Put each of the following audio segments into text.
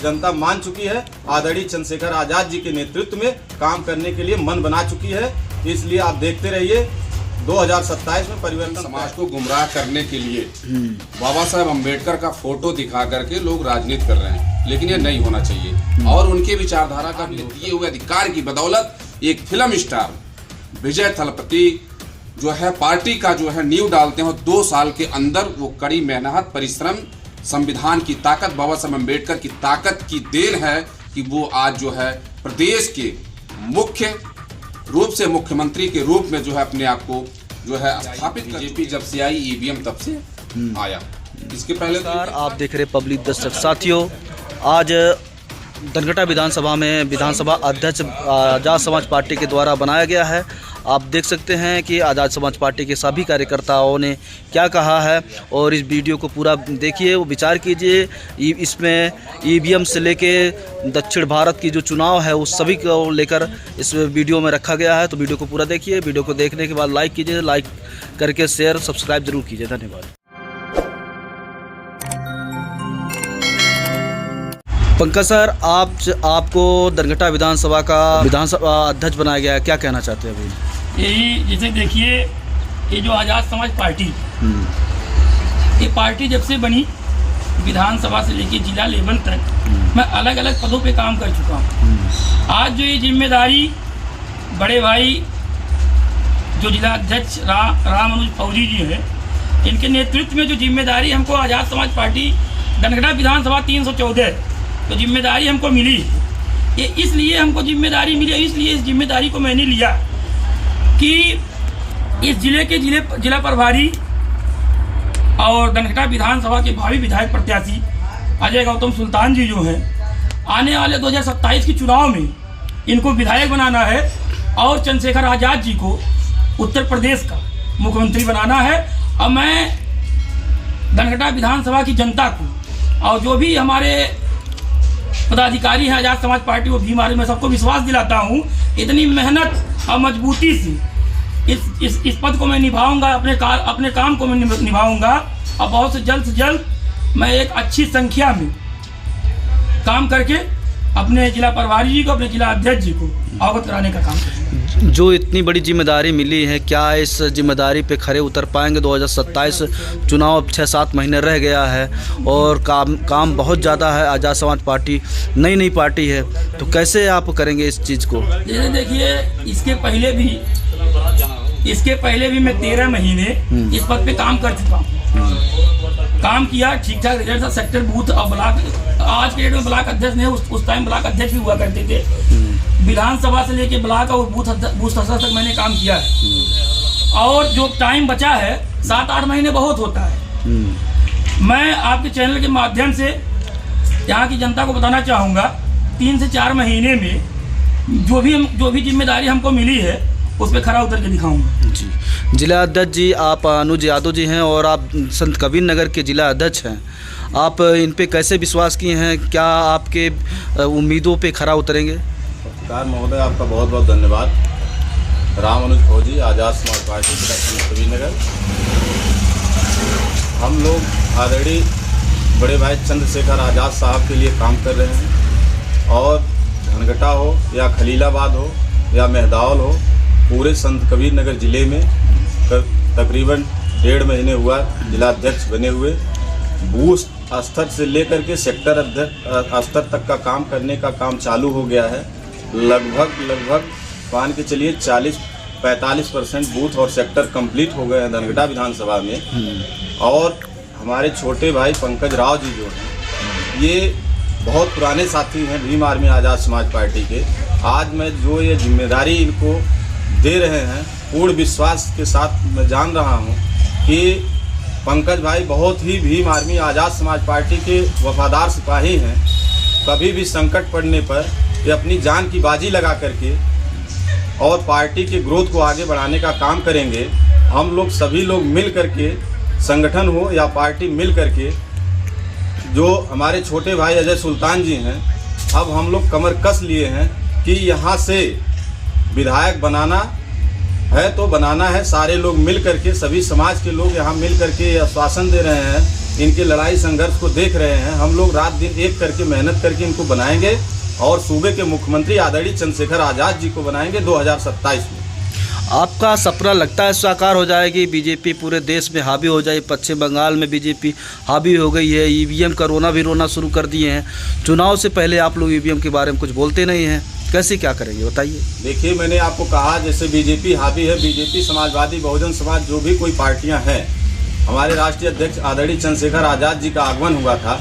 जनता मान चुकी है, आदरणीय चंद्रशेखर आजाद जी के नेतृत्व में काम करने के लिए मन बना चुकी है। इसलिए आप देखते रहिए 2027 में परिवर्तन। समाज को गुमराह करने के लिए बाबा साहेब अम्बेडकर का फोटो दिखा करके लोग राजनीति कर रहे हैं, लेकिन ये नहीं होना चाहिए। और उनके विचारधारा का दिए हुए अधिकार की बदौलत एक फिल्म स्टार विजय थलपति जो है पार्टी का जो है नींव डालते हैं, 2 साल के अंदर वो कड़ी मेहनत परिश्रम, संविधान की ताकत, बाबा साहेब अम्बेडकर की ताकत की देन है कि वो आज जो है प्रदेश के मुख्य रूप से मुख्यमंत्री के रूप में जो है अपने आप को जो है स्थापित। बीजेपी जब से आई, ईवीएम तब से आया। इसके पहले आप देख रहे पब्लिक दर्शक साथियों, आज धनघटा विधानसभा में विधानसभा अध्यक्ष आज़ाद समाज पार्टी के द्वारा बनाया गया है। आप देख सकते हैं कि आज़ाद समाज पार्टी के सभी कार्यकर्ताओं ने क्या कहा है, और इस वीडियो को पूरा देखिए, वो विचार कीजिए। इसमें ईवीएम से लेके दक्षिण भारत की जो चुनाव है उस सभी को लेकर इस वीडियो में रखा गया है। तो वीडियो को पूरा देखिए। वीडियो को देखने के बाद लाइक कीजिए, लाइक करके शेयर सब्सक्राइब जरूर कीजिए। धन्यवाद। पंकज सर, आपको धनघटा विधानसभा का विधानसभा अध्यक्ष बनाया गया है, क्या कहना चाहते हैं अभी? यही जैसे देखिए, ये जो आज़ाद समाज पार्टी, ये पार्टी जब से बनी विधानसभा से लेकर जिला लेवल तक मैं अलग अलग पदों पे काम कर चुका हूँ। आज जो ये जिम्मेदारी बड़े भाई जो जिला अध्यक्ष राम अनुज फौजी जी हैं, इनके नेतृत्व में जो जिम्मेदारी हमको आज़ाद समाज पार्टी धनघटा विधानसभा 314 तो जिम्मेदारी हमको मिली, ये इसलिए हमको जिम्मेदारी मिली, इसलिए इस जिम्मेदारी को मैंने लिया कि इस जिले के जिला प्रभारी और धनघटा विधानसभा के भावी विधायक प्रत्याशी अजय गौतम सुल्तान जी जो हैं, आने वाले 2027 के चुनाव में इनको विधायक बनाना है और चंद्रशेखर आजाद जी को उत्तर प्रदेश का मुख्यमंत्री बनाना है। और मैं धनघटा विधानसभा की जनता को और जो भी हमारे पदाधिकारी हैं आज़ाद समाज पार्टी वो बीमारी में सबको विश्वास दिलाता हूँ, इतनी मेहनत और मजबूती से इस पद को मैं निभाऊंगा, अपने काम को मैं निभाऊंगा और बहुत से जल्द मैं एक अच्छी संख्या में काम करके अपने जिला प्रभारी जी को, अपने जिला अध्यक्ष जी को अवगत कराने का काम करूँगा। जो इतनी बड़ी जिम्मेदारी मिली है, क्या इस जिम्मेदारी पे खरे उतर पाएंगे? 2027 चुनाव 6-7 महीने रह गया है और काम बहुत ज़्यादा है। आज़ाद समाज पार्टी नई पार्टी है, तो कैसे आप करेंगे इस चीज़ को? जैसे देखिए, इसके पहले भी मैं 13 महीने इस पद पे काम कर चुका हूँ। काम किया, ठीक ठाक रिजल्ट था। सेक्टर बूथ और ब्लॉक, आज के डेट में ब्लॉक अध्यक्ष नहीं, उस टाइम ब्लॉक अध्यक्ष भी हुआ करते थे। विधानसभा से लेके ब्लॉक और बूथ स्तर तक मैंने काम किया है। और जो टाइम बचा है 7-8 महीने बहुत होता है। मैं आपके चैनल के माध्यम से यहाँ की जनता को बताना चाहूँगा, 3 से 4 महीने में जो भी जिम्मेदारी हमको मिली है उस पर खरा उतर के दिखाऊंगा। जी, जिला अध्यक्ष जी आप अनुज यादव जी हैं और आप संत कबीर नगर के जिला अध्यक्ष हैं। आप इन पे कैसे विश्वास किए हैं? क्या आपके उम्मीदों पे खरा उतरेंगे? पत्रकार महोदय, आपका बहुत बहुत धन्यवाद। राम अनुज फौजी, आज़ाद समाज पार्टी, जिला संत कबीर नगर। हम लोग आदरणीय बड़े भाई चंद्रशेखर आजाद साहब के लिए काम कर रहे हैं, और धनघटा हो या खलीलाबाद हो या मेहदावल हो, पूरे संत कबीर नगर जिले में तकरीबन 1.5 महीने हुआ जिला अध्यक्ष बने हुए। बूथ स्तर से लेकर के सेक्टर अध्यक्ष स्तर तक का काम करने का काम चालू हो गया है। लगभग मान के चलिए 40-45% बूथ और सेक्टर कंप्लीट हो गए हैं धनघटा विधानसभा में। और हमारे छोटे भाई पंकज राव जी जो हैं, ये बहुत पुराने साथी हैं भीम आर्मी आज़ाद समाज पार्टी के। आज मैं जो ये जिम्मेदारी इनको दे रहे हैं, पूर्ण विश्वास के साथ मैं जान रहा हूं कि पंकज भाई बहुत ही भीम आर्मी आज़ाद समाज पार्टी के वफादार सिपाही हैं। कभी भी संकट पड़ने पर ये अपनी जान की बाजी लगा करके और पार्टी के ग्रोथ को आगे बढ़ाने का काम करेंगे। हम लोग सभी लोग मिल करके, संगठन हो या पार्टी मिल करके, जो हमारे छोटे भाई अजय सुल्तान जी हैं, अब हम लोग कमर कस लिए हैं कि यहाँ से विधायक बनाना है तो बनाना है। सारे लोग मिल करके, सभी समाज के लोग यहाँ मिल करके आश्वासन दे रहे हैं इनके लड़ाई संघर्ष को देख रहे हैं। हम लोग रात दिन एक करके मेहनत करके इनको बनाएंगे और सूबे के मुख्यमंत्री आदरणीय चंद्रशेखर आज़ाद जी को बनाएंगे 2027 में। आपका सपना लगता है साकार हो जाएगी? बीजेपी पूरे देश में हावी हो जाए, पश्चिम बंगाल में बीजेपी हावी हो गई है, ईवीएम का रोना भी रोना शुरू कर दिए हैं। चुनाव से पहले आप लोग ईवीएम के बारे में कुछ बोलते नहीं हैं, कैसे क्या करेंगे बताइए? देखिए, मैंने आपको कहा जैसे बीजेपी हावी है, बीजेपी समाजवादी बहुजन समाज जो भी कोई पार्टियां हैं, हमारे राष्ट्रीय अध्यक्ष आदरणीय चंद्रशेखर आज़ाद जी का आगमन हुआ था।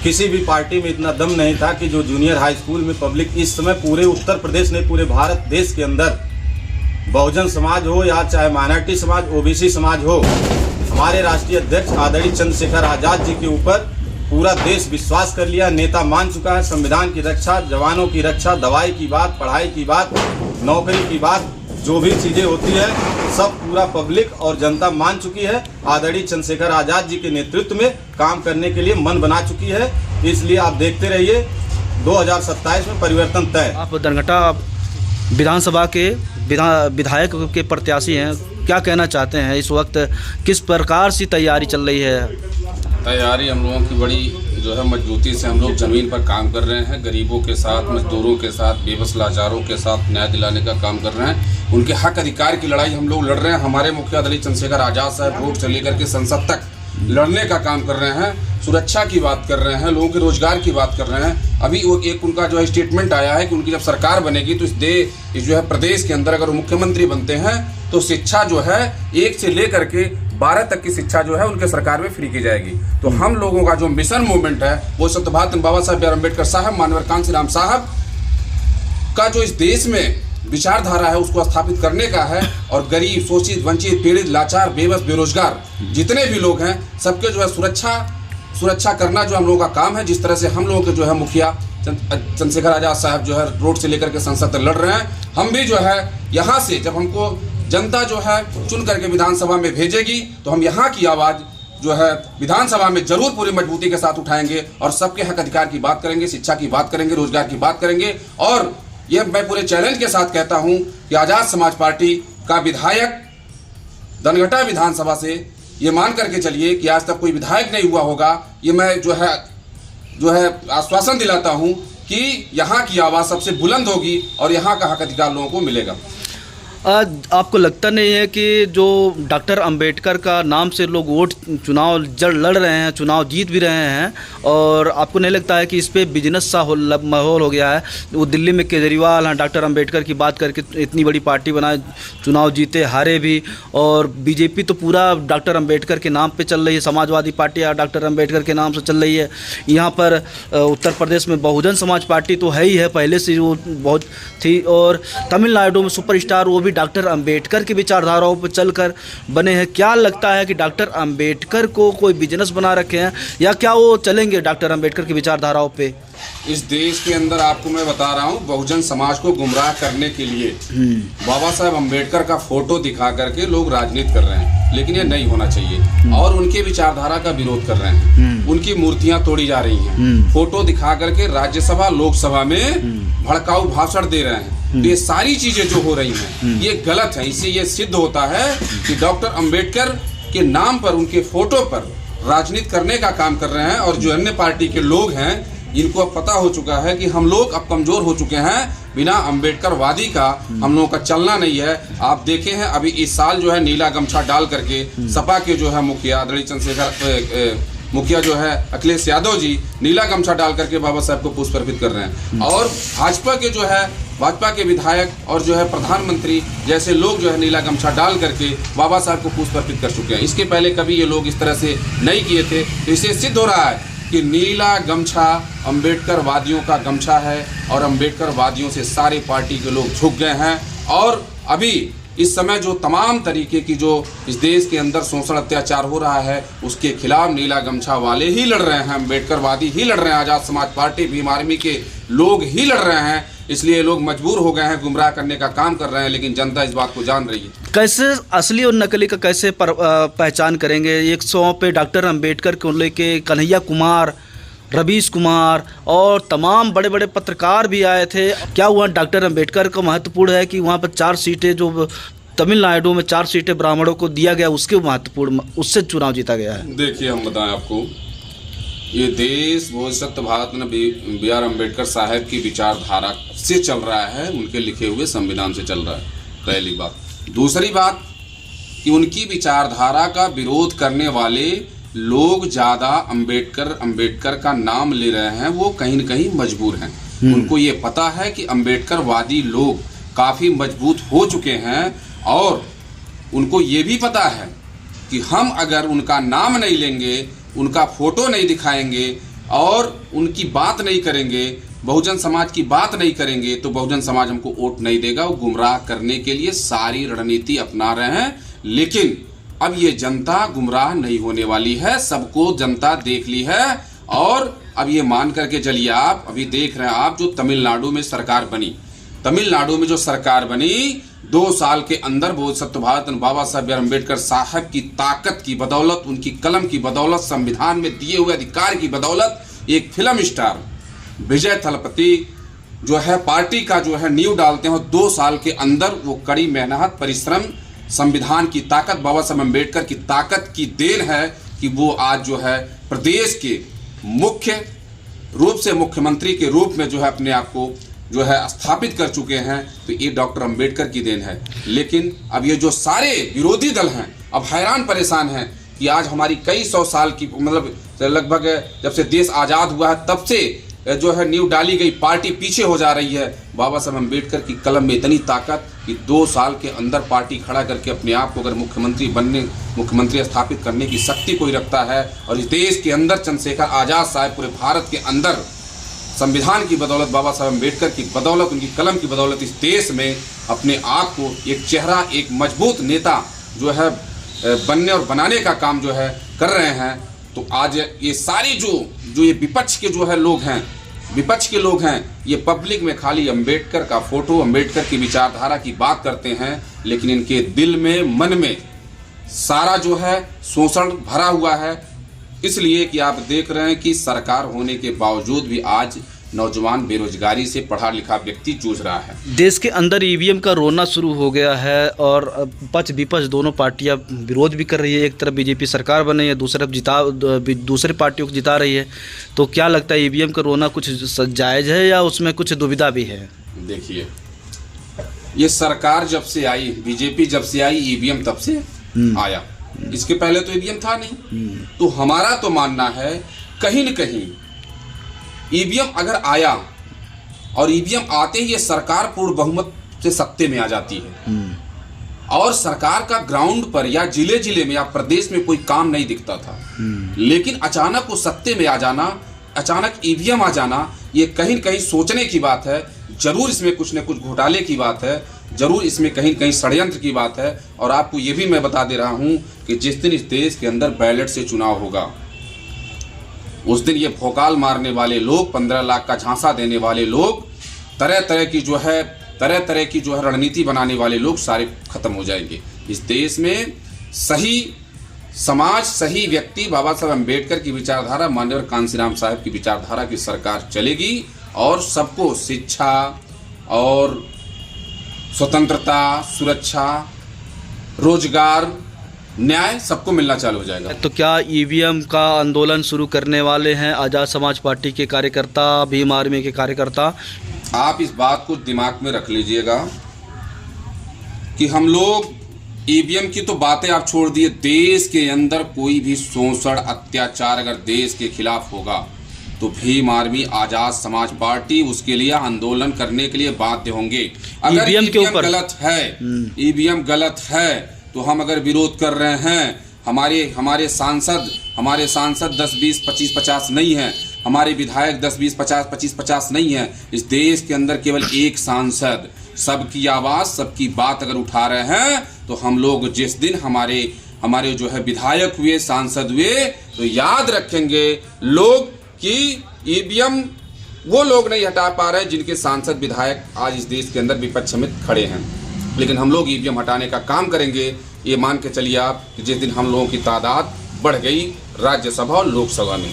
किसी भी पार्टी में इतना दम नहीं था कि जो जूनियर हाई स्कूल में पब्लिक इस समय पूरे उत्तर प्रदेश नहीं पूरे भारत देश के अंदर बहुजन समाज हो या चाहे माइनॉरिटी समाज ओबीसी समाज हो, हमारे राष्ट्रीय अध्यक्ष आदरणीय चंद्रशेखर आज़ाद जी के ऊपर पूरा देश विश्वास कर लिया, नेता मान चुका है। संविधान की रक्षा, जवानों की रक्षा, दवाई की बात, पढ़ाई की बात, नौकरी की बात, जो भी चीज़ें होती है सब पूरा पब्लिक और जनता मान चुकी है। आदरणीय चंद्रशेखर आज़ाद जी के नेतृत्व में काम करने के लिए मन बना चुकी है। इसलिए आप देखते रहिए 2027 में परिवर्तन तय। आप धनघटा विधानसभा के विधायक के प्रत्याशी हैं, क्या कहना चाहते हैं? इस वक्त किस प्रकार से तैयारी चल रही है? तैयारी हम लोगों की बड़ी जो है मजबूती से हम लोग ज़मीन पर काम कर रहे हैं। गरीबों के साथ, मजदूरों के साथ, बेबस लाचारों के साथ न्याय दिलाने का काम कर रहे हैं। उनके हक अधिकार की लड़ाई हम लोग लड़ रहे हैं। हमारे मुखिया आदरणीय चंद्रशेखर आज़ाद साहब रोड से लेकर के संसद तक लड़ने का काम कर रहे हैं। सुरक्षा की बात कर रहे हैं, लोगों के रोजगार की बात कर रहे हैं। अभी वो एक उनका जो है स्टेटमेंट आया है कि उनकी जब सरकार बनेगी तो इस जो है प्रदेश के अंदर अगर वो मुख्यमंत्री बनते हैं तो शिक्षा जो है 1 से लेकर के 12 तक की शिक्षा जो है उनके सरकार में फ्री की जाएगी। तो हम लोगों का जो मिशन मूवमेंट है वो सत्यभारत बाबा साहब बी आर अम्बेडकर साहब, माननीय कांसी राम साहब का जो इस देश में विचारधारा है उसको स्थापित करने का है। और गरीब, शोषित, वंचित, पीड़ित, लाचार, बेबस, बेरोजगार जितने भी लोग हैं सबके जो है सुरक्षा करना जो हम लोगों का काम है। जिस तरह से हम लोगों के जो है मुखिया चंद्रशेखर आज़ाद साहब जो है रोड से लेकर के संसद तक लड़ रहे हैं, हम भी जो है यहाँ से जब हमको जनता जो है चुन करके विधानसभा में भेजेगी तो हम यहाँ की आवाज़ जो है विधानसभा में जरूर पूरी मजबूती के साथ उठाएंगे और सबके हक अधिकार की बात करेंगे, शिक्षा की बात करेंगे, रोजगार की बात करेंगे। और ये मैं पूरे चैलेंज के साथ कहता हूँ कि आज़ाद समाज पार्टी का विधायक धनघटा विधानसभा से ये मान करके चलिए कि आज तक कोई विधायक नहीं हुआ होगा। ये मैं जो है आश्वासन दिलाता हूँ कि यहाँ की आवाज़ सबसे बुलंद होगी और यहाँ का हक अधिकार लोगों को मिलेगा। आपको लगता नहीं है कि जो डॉक्टर अंबेडकर का नाम से लोग वोट चुनाव लड़ रहे हैं, चुनाव जीत भी रहे हैं, और आपको नहीं लगता है कि इस पे बिजनेस सा माहौल हो गया है? वो दिल्ली में केजरीवाल हैं, डॉक्टर अंबेडकर की बात करके इतनी बड़ी पार्टी बनाए, चुनाव जीते, हारे भी, और बीजेपी तो पूरा डॉक्टर अंबेडकर के नाम पे चल रही है, समाजवादी पार्टी डॉक्टर अंबेडकर के नाम से चल रही है। यहाँ पर उत्तर प्रदेश में बहुजन समाज पार्टी तो है ही है, पहले से वो बहुत थी, और तमिलनाडु में सुपरस्टार वो भी डॉक्टर अंबेडकर की विचारधाराओं पर चलकर बने हैं। क्या लगता है कि डॉक्टर अंबेडकर को कोई बिजनेस बना रखे हैं या क्या वो चलेंगे डॉक्टर अंबेडकर की विचारधाराओं पे? इस देश के अंदर आपको मैं बता रहा हूँ बहुजन समाज को गुमराह करने के लिए बाबा साहब अंबेडकर का फोटो दिखा करके लोग राजनीति कर रहे हैं, लेकिन ये नहीं होना चाहिए और उनके विचारधारा का विरोध कर रहे हैं। उनकी मूर्तियां तोड़ी जा रही हैं, फोटो दिखा करके राज्यसभा लोकसभा में भड़काऊ भाषण दे रहे हैं। तो ये सारी चीजें जो हो रही हैं ये गलत है। इससे ये सिद्ध होता है कि डॉक्टर अंबेडकर के नाम पर, उनके फोटो पर राजनीति करने का काम कर रहे हैं। और जो अन्य पार्टी के लोग हैं इनको अब पता हो चुका है कि हम लोग अब कमजोर हो चुके हैं, बिना अंबेडकरवादी का हम लोगों का चलना नहीं है। आप देखे हैं अभी इस साल जो है नीला गमछा डाल करके सपा के जो है मुखिया आदरणीय चंद्रशेखर मुखिया जो है अखिलेश यादव जी नीला गमछा डाल करके बाबा साहब को पुष्प अर्पित कर रहे हैं। और भाजपा के विधायक और जो है प्रधानमंत्री जैसे लोग जो है नीला गमछा डाल करके बाबा साहब को पुष्प अर्पित कर चुके हैं। इसके पहले कभी ये लोग इस तरह से नहीं किए थे। तो इससे सिद्ध हो रहा है कि नीला गमछा अंबेडकर वादियों का गमछा है और अंबेडकर वादियों से सारे पार्टी के लोग झुक गए हैं। और अभी इस समय जो तमाम तरीके की जो इस देश के अंदर शोषण अत्याचार हो रहा है उसके खिलाफ नीला गमछा वाले ही लड़ रहे हैं, अंबेडकरवादी ही लड़ रहे हैं, आज़ाद समाज पार्टी, भीम आर्मी के लोग ही लड़ रहे हैं। इसलिए लोग मजबूर हो गए हैं, गुमराह करने का काम कर रहे हैं, लेकिन जनता इस बात को जान रही है। कैसे असली और नकली का कैसे पहचान करेंगे? 100 पे डॉक्टर अंबेडकर को लेके कन्हैया कुमार, रवीश कुमार और तमाम बड़े बड़े पत्रकार भी आए थे। क्या हुआ? डॉक्टर अंबेडकर का महत्वपूर्ण है कि वहाँ पर 4 सीटें जो तमिलनाडु में 4 सीटें ब्राह्मणों को दिया गया, उसके महत्वपूर्ण, उससे चुनाव जीता गया है। देखिए हम बताएं आपको ये देश भविष्य भारत में बी आर अम्बेडकर साहब की विचारधारा से चल रहा है, उनके लिखे हुए संविधान से चल रहा है, पहली बात। दूसरी बात कि उनकी विचारधारा का विरोध करने वाले लोग ज़्यादा अम्बेडकर का नाम ले रहे हैं, वो कहीं न कहीं मजबूर हैं। उनको ये पता है कि अम्बेडकरवादी लोग काफ़ी मजबूत हो चुके हैं और उनको ये भी पता है कि हम अगर उनका नाम नहीं लेंगे, उनका फोटो नहीं दिखाएंगे और उनकी बात नहीं करेंगे, बहुजन समाज की बात नहीं करेंगे, तो बहुजन समाज हमको वोट नहीं देगा। वो गुमराह करने के लिए सारी रणनीति अपना रहे हैं, लेकिन अब ये जनता गुमराह नहीं होने वाली है। सबको जनता देख ली है और अब ये मान करके चलिए, आप अभी देख रहे हैं आप जो तमिलनाडु में सरकार बनी, तमिलनाडु में जो सरकार बनी 2 साल के अंदर बोधिसत्व भारत बाबा साहब अम्बेडकर साहब की ताकत की बदौलत, उनकी कलम की बदौलत, संविधान में दिए हुए अधिकार की बदौलत एक फिल्म स्टार विजय थलपति जो है पार्टी का जो है नींव डालते हैं। 2 साल के अंदर वो कड़ी मेहनत, परिश्रम, संविधान की ताकत, बाबा साहब अम्बेडकर की ताकत की देन है कि वो आज जो है प्रदेश के मुख्य रूप से मुख्यमंत्री के रूप में जो है अपने आप को जो है स्थापित कर चुके हैं। तो ये डॉक्टर अम्बेडकर की देन है। लेकिन अब ये जो सारे विरोधी दल हैं अब हैरान परेशान हैं कि आज हमारी कई 100 साल की मतलब लगभग जब से देश आज़ाद हुआ है तब से जो है नींव डाली गई पार्टी पीछे हो जा रही है। बाबा साहब अम्बेडकर की कलम में इतनी ताकत कि 2 साल के अंदर पार्टी खड़ा करके अपने आप को अगर मुख्यमंत्री स्थापित करने की शक्ति कोई रखता है। और इस देश के अंदर चंद्रशेखर आज़ाद साहब पूरे भारत के अंदर संविधान की बदौलत, बाबा साहब अम्बेडकर की बदौलत, उनकी कलम की बदौलत इस देश में अपने आप को एक चेहरा, एक मजबूत नेता जो है बनने और बनाने का काम जो है कर रहे हैं। तो आज ये सारी जो ये विपक्ष के जो है लोग हैं, विपक्ष के लोग हैं, ये पब्लिक में खाली अम्बेडकर का फोटो, अम्बेडकर की विचारधारा की बात करते हैं, लेकिन इनके दिल में, मन में सारा जो है शोषण भरा हुआ है। इसलिए कि आप देख रहे हैं कि सरकार होने के बावजूद भी आज नौजवान बेरोजगारी से पढ़ा लिखा व्यक्ति जूझ रहा है। देश के अंदर ईवीएम का रोना शुरू हो गया है और पक्ष विपक्ष दोनों पार्टियां विरोध भी कर रही है। एक तरफ बीजेपी सरकार बन रही है, दूसरी पार्टियों को जिता रही है। तो क्या लगता है ईवीएम का रोना कुछ जायज़ है या उसमें कुछ दुविधा भी है? देखिए, ये सरकार जब से आई, बीजेपी जब से आई, ईवीएम तब से आया। इसके पहले तो ईवीएम था नहीं। तो हमारा तो मानना है कहीं न कहीं ईवीएम अगर आया और ईवीएम आते ही ये सरकार पूर्ण बहुमत से सत्ते में आ जाती है और सरकार का ग्राउंड पर या जिले जिले में या प्रदेश में कोई काम नहीं दिखता था। लेकिन अचानक वो सत्ते में आ जाना, अचानक ईवीएम आ जाना, ये कहीं न कहीं सोचने की बात है। जरूर इसमें कुछ न कुछ घोटाले की बात है, जरूर इसमें कहीं न कहीं षड्यंत्र की बात है। और आपको ये भी मैं बता दे रहा हूँ कि जिस दिन इस देश के अंदर बैलेट से चुनाव होगा उस दिन ये भोकाल मारने वाले लोग, 15 लाख का झांसा देने वाले लोग, तरह तरह की जो है रणनीति बनाने वाले लोग सारे खत्म हो जाएंगे। इस देश में सही समाज, सही व्यक्ति, बाबा साहब अम्बेडकर की विचारधारा, माननीय कांशीराम साहब की विचारधारा की सरकार चलेगी और सबको शिक्षा और स्वतंत्रता, सुरक्षा, रोजगार, न्याय सबको मिलना चालू हो जाएगा। तो क्या ईवीएम का आंदोलन शुरू करने वाले हैं आज़ाद समाज पार्टी के कार्यकर्ता, भीम आर्मी के कार्यकर्ता? आप इस बात को दिमाग में रख लीजिएगा कि हम लोग ईवीएम की तो बातें आप छोड़ दिए, देश के अंदर कोई भी शोषण, अत्याचार अगर देश के खिलाफ होगा तो भीम आर्मी, आज़ाद समाज पार्टी उसके लिए आंदोलन करने के लिए बाध्य होंगे। अगर ईवीएम गलत है, ईवीएम गलत है तो हम अगर विरोध कर रहे हैं, हमारे सांसद 10, 20, 25, 50 नहीं है, हमारे विधायक 10, 20, 50, 25, 50 नहीं है। इस देश के अंदर केवल एक सांसद सबकी आवाज़, सबकी बात अगर उठा रहे हैं तो हम लोग जिस दिन हमारे जो है विधायक हुए, सांसद हुए, तो याद रखेंगे लोग कि ईवीएम वो लोग नहीं हटा पा रहे जिनके सांसद विधायक आज इस देश के अंदर विपक्ष में खड़े हैं। लेकिन हम लोग ईवीएम हटाने का काम करेंगे। ये मान के चलिए आप कि जिस दिन हम लोगों की तादाद बढ़ गई राज्यसभा और लोकसभा में,